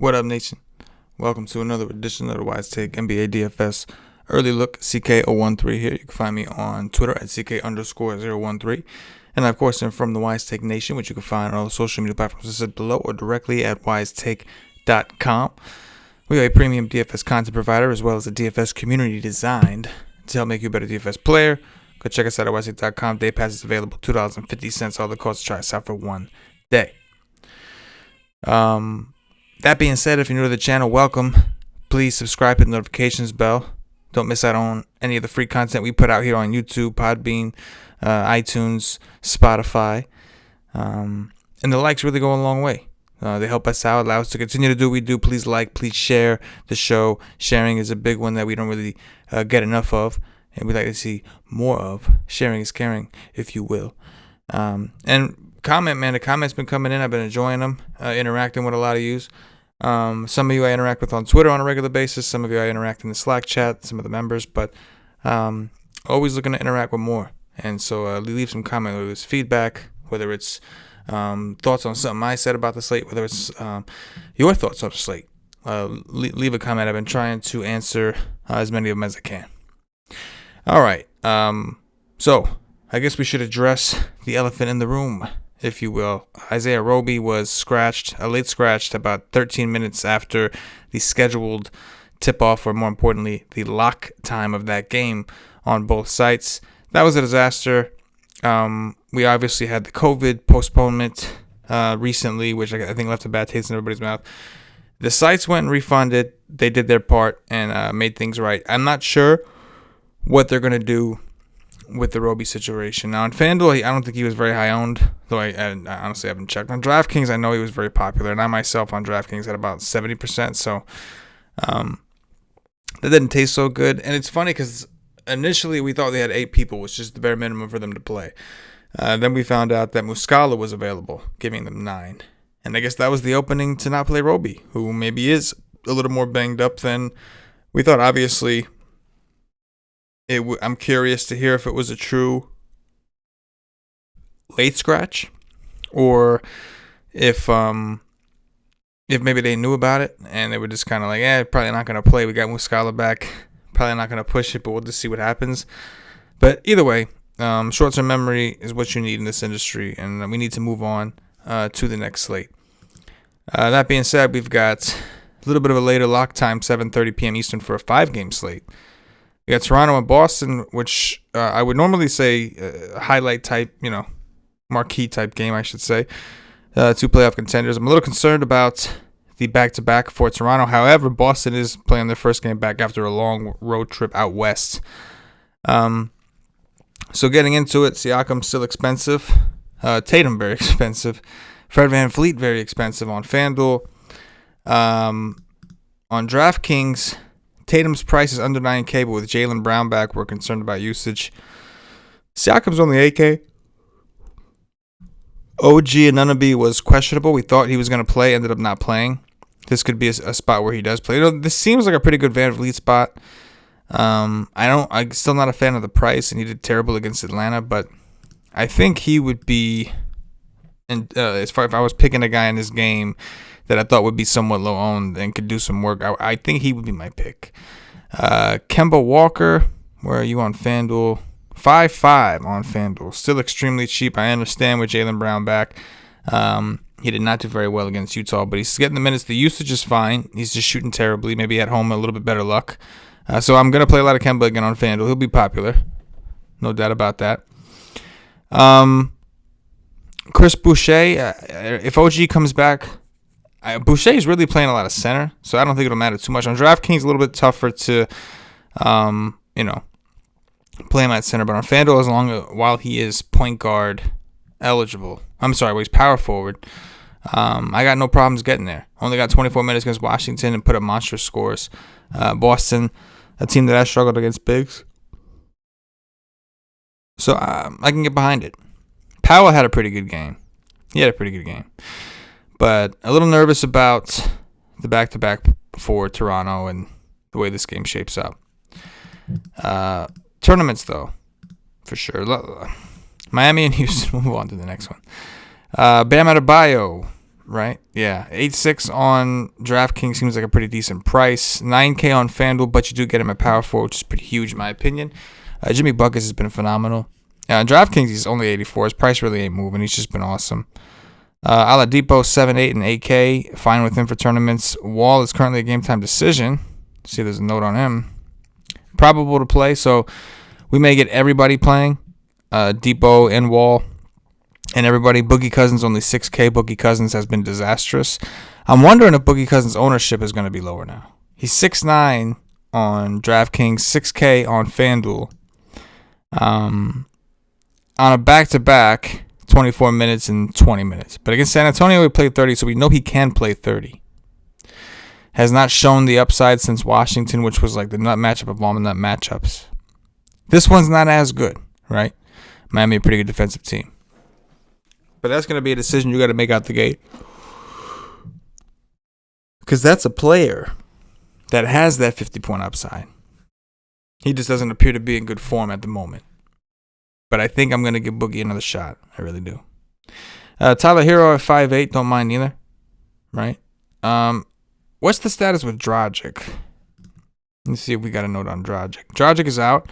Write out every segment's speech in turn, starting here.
What up, nation? Welcome to another edition of the WiseTake NBA DFS Early Look CK013 here. You can find me on Twitter at CK_013. And of course, I'm from the WiseTake Nation, which you can find on all the social media platforms listed below or directly at WiseTake.com. We are a premium DFS content provider as well as a DFS community designed to help make you a better DFS player. Go check us out at WiseTake.com. Day pass is available, $2.50. All the costs to try us out for 1 day. That being said, if you're new to the channel, welcome. Please subscribe, hit the notifications bell. Don't miss out on any of the free content we put out here on YouTube, Podbean, iTunes, Spotify. And the likes really go a long way. They help us out, allow us to continue to do what we do. Please like, please share the show. Sharing is a big one that we don't really get enough of, and we'd like to see more of. Sharing is caring, if you will. And comment, man. The comments been coming in. I've been enjoying them, interacting with a lot of yous. Some of you I interact with on Twitter on a regular basis. Some of you I interact in the Slack chat, some of the members, but always looking to interact with more. And so leave some comment, whether it's feedback, whether it's thoughts on something I said about the slate, whether it's your thoughts on the slate. Leave a comment. I've been trying to answer as many of them as I can. All right. So I guess we should address the elephant in the room, if you will. Isaiah Roby was late scratched about 13 minutes after the scheduled tip-off, or more importantly, the lock time of that game on both sites. That was a disaster. We obviously had the COVID postponement recently, which I think left a bad taste in everybody's mouth. The sites went and refunded. They did their part and made things right. I'm not sure what they're going to do with the Roby situation. Now, on FanDuel, I don't think he was very high owned, though I honestly haven't checked. On DraftKings, I know he was very popular, and I myself on DraftKings had about 70%, so that didn't taste so good. And it's funny because initially we thought they had 8 people, which is the bare minimum for them to play. Then we found out that Muscala was available, giving them 9. And I guess that was the opening to not play Roby, who maybe is a little more banged up than we thought. Obviously, I'm curious to hear if it was a true late scratch, or if maybe they knew about it and they were just kind of like, probably not going to play. We got Muscala back, probably not going to push it, but we'll just see what happens. But either way, short-term memory is what you need in this industry, and we need to move on to the next slate. That being said, we've got a little bit of a later lock time, 7:30 p.m. Eastern, for a 5-game slate. We got Toronto and Boston, which I would normally say highlight type, marquee type game, I should say. 2 playoff contenders. I'm a little concerned about the back-to-back for Toronto. However, Boston is playing their first game back after a long road trip out west. So getting into it, Siakam still expensive. Tatum very expensive. Fred VanVleet very expensive on FanDuel. On DraftKings, Tatum's price is under 9K, but with Jaylen Brown back, we're concerned about usage. Siakam's only 8K. OG Anunoby was questionable. We thought he was going to play, ended up not playing. This could be a spot where he does play. This seems like a pretty good VanVleet spot. I'm still not a fan of the price, and he did terrible against Atlanta, but I think he would be, as far if I was picking a guy in this game that I thought would be somewhat low owned and could do some work, I think he would be my pick. Kemba Walker, where are you on FanDuel? 5.5 on FanDuel. Still extremely cheap. I understand with Jaylen Brown back. He did not do very well against Utah, but he's getting the minutes. The usage is fine. He's just shooting terribly. Maybe at home a little bit better luck. So I'm going to play a lot of Kemba again on FanDuel. He'll be popular. No doubt about that. Chris Boucher, if OG comes back, Boucher is really playing a lot of center, so I don't think it'll matter too much. On DraftKings, a little bit tougher to, play him at center. But on FanDuel, while he is point guard eligible, he's power forward, I got no problems getting there. Only got 24 minutes against Washington and put up monstrous scores. Boston, a team that I struggled against bigs. So I can get behind it. Powell had a pretty good game. But a little nervous about the back-to-back for Toronto and the way this game shapes up. Tournaments, though, for sure. Miami and Houston. We'll move on to the next one. Bam Adebayo right? Yeah, 8.6 on DraftKings seems like a pretty decent price. 9K on FanDuel, but you do get him at power forward, which is pretty huge in my opinion. Jimmy Buckets has been phenomenal. DraftKings, he's only 84. His price really ain't moving. He's just been awesome. Oladipo, 7.8 and 8K. Fine with him for tournaments. Wall is currently a game time decision. See, there's a note on him. Probable to play, so we may get everybody playing. Depot and Wall and everybody. Boogie Cousins only 6K. Boogie Cousins has been disastrous. I'm wondering if Boogie Cousins' ownership is going to be lower now. He's 6.9 on DraftKings, 6K on FanDuel. On a back-to-back, 24 minutes and 20 minutes. But against San Antonio, he played 30, so we know he can play 30. Has not shown the upside since Washington, which was like the nut matchup of all the nut matchups. This one's not as good, right? Miami, a pretty good defensive team. But that's going to be a decision you got to make out the gate. Because that's a player that has that 50-point upside. He just doesn't appear to be in good form at the moment. But I think I'm going to give Boogie another shot. I really do. Tyler Hero at 5'8", don't mind either. Right? What's the status with Dragic? Let's see if we got a note on Dragic. Dragic is out.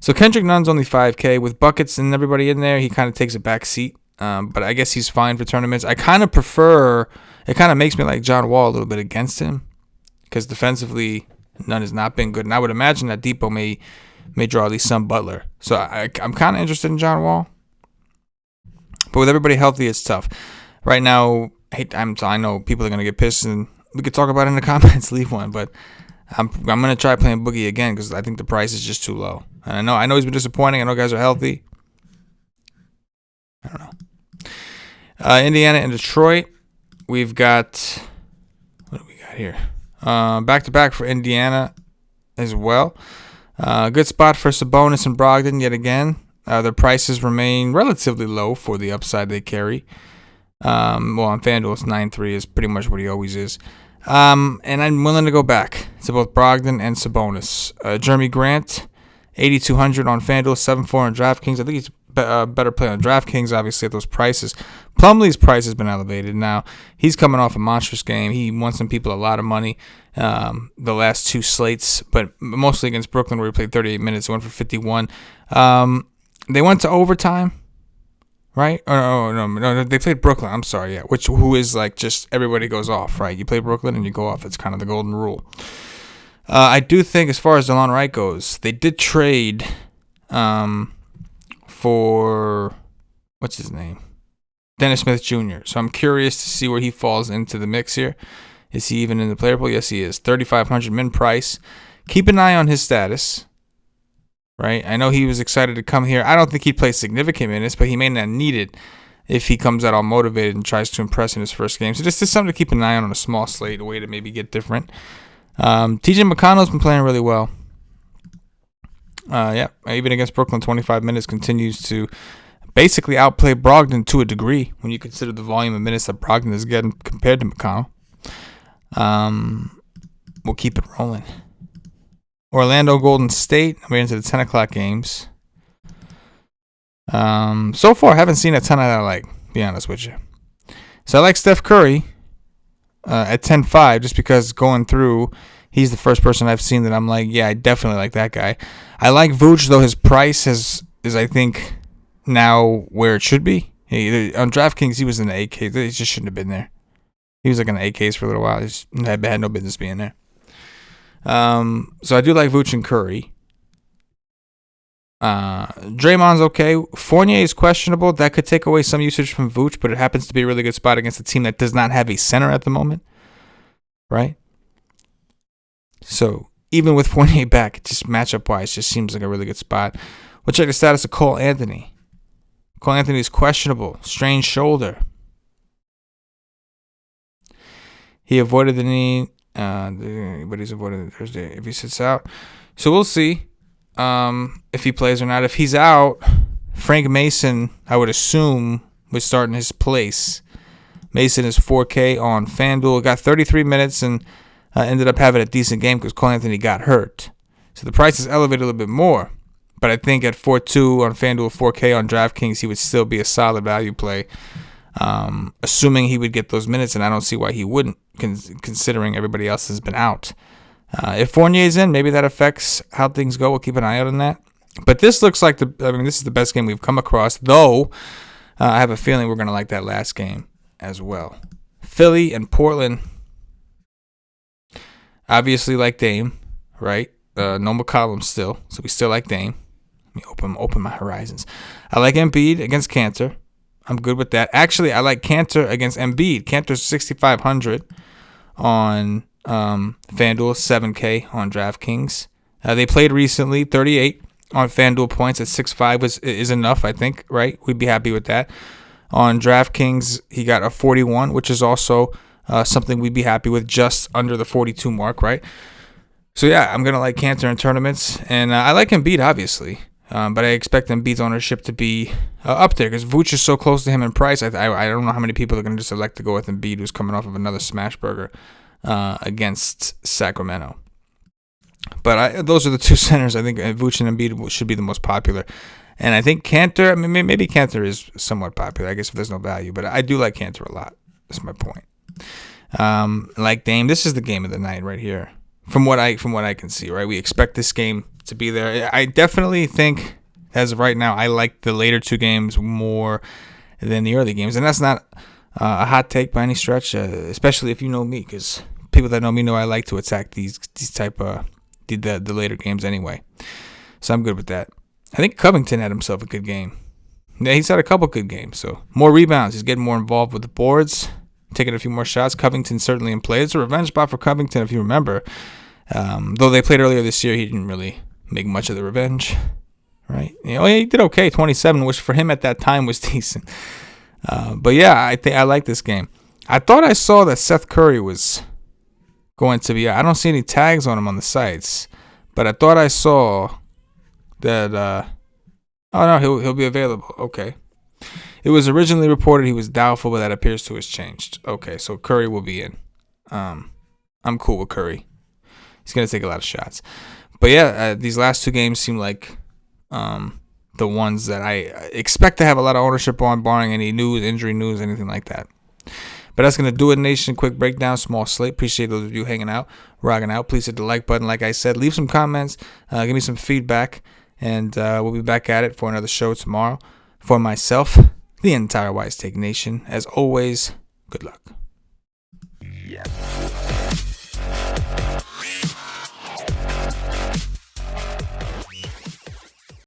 So Kendrick Nunn's only 5K. With Buckets and everybody in there, he kind of takes a back seat. But I guess he's fine for tournaments. I kind of prefer, it kind of makes me like John Wall a little bit against him. Because defensively, Nunn has not been good. And I would imagine that Depot may draw at least some Butler. So I'm kind of interested in John Wall. But with everybody healthy, it's tough. Right now, I know people are going to get pissed, and we could talk about it in the comments, leave one. But I'm going to try playing Boogie again because I think the price is just too low. And I know he's been disappointing. I know guys are healthy. I don't know. Indiana and Detroit. We've got, what do we got here? Back-to-back for Indiana as well. Good spot for Sabonis and Brogdon yet again. Their prices remain relatively low for the upside they carry. Well, on FanDuel, it's 9.3 is pretty much what he always is. And I'm willing to go back to both Brogdon and Sabonis. Jeremy Grant, 8,200 on FanDuel, 7.4 on DraftKings. I think he's better play on DraftKings, obviously, at those prices. Plumlee's price has been elevated. Now, he's coming off a monstrous game. He won some people a lot of money the last two slates, but mostly against Brooklyn, where he played 38 minutes. He went for 51. They went to overtime, right? Oh, no, they played Brooklyn. I'm sorry, yeah. Who is like just everybody goes off, right? You play Brooklyn and you go off. It's kind of the golden rule. I do think, as far as DeLon Wright goes, they did trade for, what's his name? Dennis Smith Jr. So I'm curious to see where he falls into the mix here. Is he even in the player pool? Yes, he is. 3,500 min price. Keep an eye on his status. Right? I know he was excited to come here. I don't think he'd play significant minutes, but he may not need it if he comes out all motivated and tries to impress in his first game. So just something to keep an eye on a small slate, a way to maybe get different. TJ McConnell's been playing really well. Yeah, even against Brooklyn, 25 minutes continues to basically outplay Brogdon to a degree when you consider the volume of minutes that Brogdon is getting compared to McConnell. We'll keep it rolling. Orlando Golden State. We're into the 10 o'clock games. So far, I haven't seen a ton that I like, to be honest with you. So I like Steph Curry at 10.5 just because going through, he's the first person I've seen that I'm like, yeah, I definitely like that guy. I like Vooch, though his price is I think, now where it should be. On DraftKings, he was in the 8K. He just shouldn't have been there. He was like in the 8Ks for a little while. He just had no business being there. So I do like Vooch and Curry. Draymond's okay. Fournier is questionable. That could take away some usage from Vooch, but it happens to be a really good spot against a team that does not have a center at the moment. Right? So even with Fournier back, just matchup-wise, just seems like a really good spot. We'll check the status of Cole Anthony. Cole Anthony is questionable. Strained shoulder. He avoided the knee, but he's avoided it Thursday if he sits out. So we'll see if he plays or not. If he's out, Frank Mason, I would assume, would start in his place. Mason is 4K on FanDuel. Got 33 minutes and ended up having a decent game because Cole Anthony got hurt. So the price is elevated a little bit more. But I think at 4.2 on FanDuel, 4K on DraftKings, he would still be a solid value play. assuming he would get those minutes, and I don't see why he wouldn't, considering everybody else has been out. If Fournier's in, maybe that affects how things go. We'll keep an eye out on that. But this looks like this is the best game we've come across, though I have a feeling we're going to like that last game as well. Philly and Portland, obviously like Dame, right? No McCollum still, so we still like Dame. Let me open my horizons. I like Embiid against Cantor. I'm good with that. Actually, I like Cantor against Embiid. Cantor's 6,500 on FanDuel, 7K on DraftKings. They played recently, 38 on FanDuel points at 6.5 is enough, I think, right? We'd be happy with that. On DraftKings, he got a 41, which is also something we'd be happy with, just under the 42 mark, right? So, yeah, I'm going to like Cantor in tournaments. And I like Embiid, obviously. But I expect Embiid's ownership to be up there because Vooch is so close to him in price. I don't know how many people are going to just elect to go with Embiid, who's coming off of another smash burger against Sacramento. But those are the two centers. I think Vooch and Embiid should be the most popular. And I think Cantor, maybe Cantor is somewhat popular, I guess, if there's no value. But I do like Cantor a lot. That's my point. Like Dame, this is the game of the night right here. From what I can see, right? We expect this game to be there. I definitely think, as of right now, I like the later two games more than the early games. And that's not a hot take by any stretch, especially if you know me, because people that know me know I like to attack these type of the later games anyway. So I'm good with that. I think Covington had himself a good game. Yeah, he's had a couple good games. So more rebounds. He's getting more involved with the boards, taking a few more shots. Covington certainly in play. It's a revenge spot for Covington, if you remember. Though they played earlier this year, he didn't really make much of the revenge, right? Yeah, he did okay, 27, which for him at that time was decent. But yeah, I think I like this game. I thought I saw that Seth Curry was going to be. I don't see any tags on him on the sites, but I thought I saw that. Oh no, he'll be available. Okay. It was originally reported he was doubtful, but that appears to have changed. Okay, so Curry will be in. I'm cool with Curry. He's gonna take a lot of shots. But yeah, these last two games seem like the ones that I expect to have a lot of ownership on, barring any news, injury news, anything like that. But that's going to do it, Nation. Quick breakdown, small slate. Appreciate those of you hanging out, rocking out. Please hit the like button. Like I said, leave some comments, give me some feedback, and we'll be back at it for another show tomorrow. For myself, the entire WiseTake Nation, as always, good luck. Yes.